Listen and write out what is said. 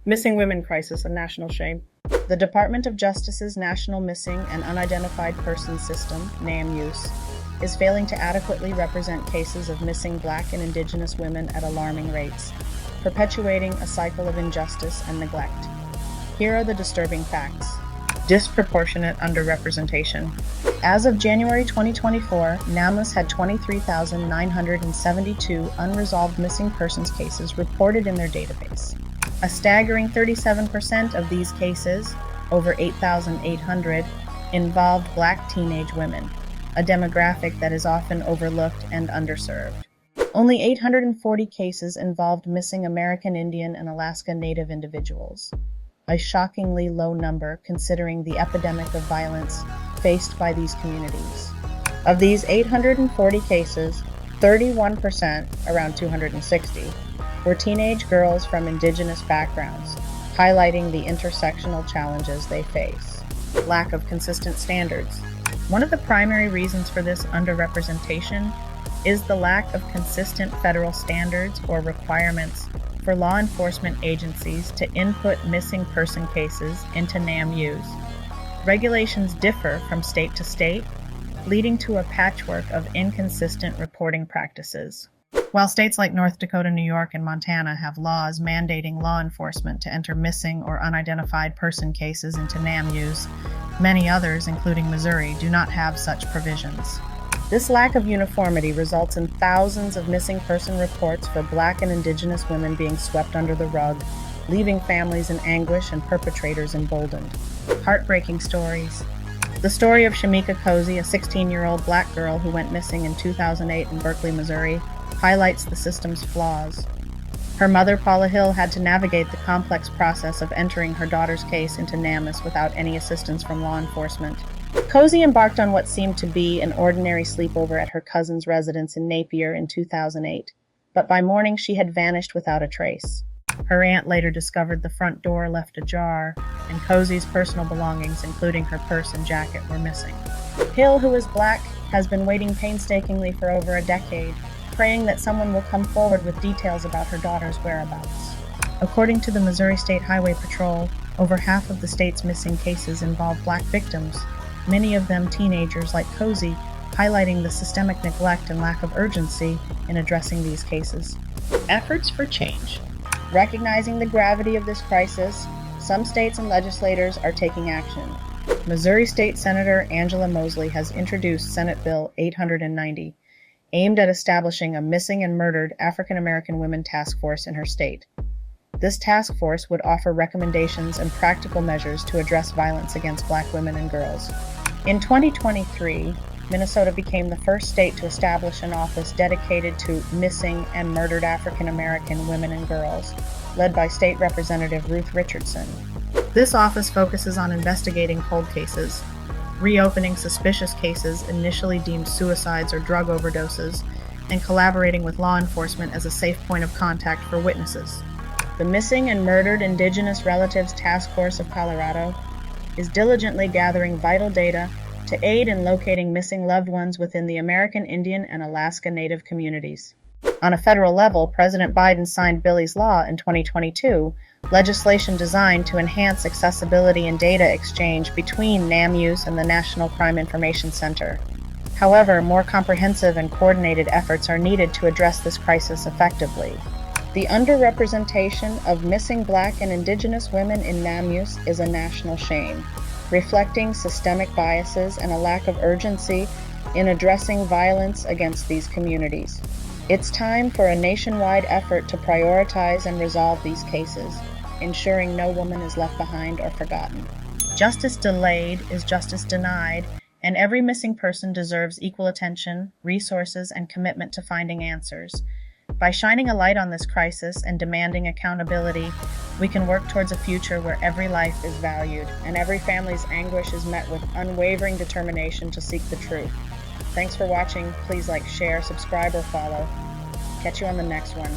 Missing women crisis, a national shame. The Department of Justice's National Missing and Unidentified Persons System, NAMUS, is failing to adequately represent cases of missing Black and Indigenous women at alarming rates, perpetuating a cycle of injustice and neglect. Here are the disturbing facts. Disproportionate underrepresentation. As of January 2024, NAMUS had 23,972 unresolved missing persons cases reported in their database. A staggering 37% of these cases, over 8,800, involved Black teenage women, a demographic that is often overlooked and underserved. Only 840 cases involved missing American Indian and Alaska Native individuals, a shockingly low number considering the epidemic of violence faced by these communities. Of these 840 cases, 31%, around 260, were teenage girls from Indigenous backgrounds, highlighting the intersectional challenges they face. Lack of consistent standards. One of the primary reasons for this underrepresentation is the lack of consistent federal standards or requirements for law enforcement agencies to input missing person cases into NAMUs. Regulations differ from state to state, leading to a patchwork of inconsistent reporting practices. While states like North Dakota, New York, and Montana have laws mandating law enforcement to enter missing or unidentified person cases into NAMUs, many others, including Missouri, do not have such provisions. This lack of uniformity results in thousands of missing person reports for Black and Indigenous women being swept under the rug, leaving families in anguish and perpetrators emboldened. Heartbreaking stories. The story of Shamika Cozy, a 16-year-old Black girl who went missing in 2008 in Berkeley, Missouri, highlights the system's flaws. Her mother, Paula Hill, had to navigate the complex process of entering her daughter's case into NAMUS without any assistance from law enforcement. Cozy embarked on what seemed to be an ordinary sleepover at her cousin's residence in Napier in 2008, but by morning she had vanished without a trace. Her aunt later discovered the front door left ajar, and Cozy's personal belongings, including her purse and jacket, were missing. Hill, who is Black, has been waiting painstakingly for over a decade, praying that someone will come forward with details about her daughter's whereabouts. According to the Missouri State Highway Patrol, over half of the state's missing cases involve Black victims, many of them teenagers like Cozy, highlighting the systemic neglect and lack of urgency in addressing these cases. Efforts for change. Recognizing the gravity of this crisis, some states and legislators are taking action. Missouri State Senator Angela Mosley has introduced Senate Bill 890, aimed at establishing a missing and murdered African American women task force in her state. This task force would offer recommendations and practical measures to address violence against Black women and girls. In 2023, Minnesota became the first state to establish an office dedicated to missing and murdered African American women and girls, led by State Representative Ruth Richardson. This office focuses on investigating cold cases, reopening suspicious cases initially deemed suicides or drug overdoses, and collaborating with law enforcement as a safe point of contact for witnesses. The Missing and Murdered Indigenous Relatives Task Force of Colorado is diligently gathering vital data to aid in locating missing loved ones within the American Indian and Alaska Native communities. On a federal level, President Biden signed Billy's Law in 2022, legislation designed to enhance accessibility and data exchange between NAMUs and the National Crime Information Center. However, more comprehensive and coordinated efforts are needed to address this crisis effectively. The underrepresentation of missing Black and Indigenous women in NAMUs is a national shame, reflecting systemic biases and a lack of urgency in addressing violence against these communities. It's time for a nationwide effort to prioritize and resolve these cases, ensuring no woman is left behind or forgotten. Justice delayed is justice denied, and every missing person deserves equal attention, resources, and commitment to finding answers. By shining a light on this crisis and demanding accountability, we can work towards a future where every life is valued and every family's anguish is met with unwavering determination to seek the truth. Thanks for watching. Please like, share, subscribe, or follow. Catch you on the next one.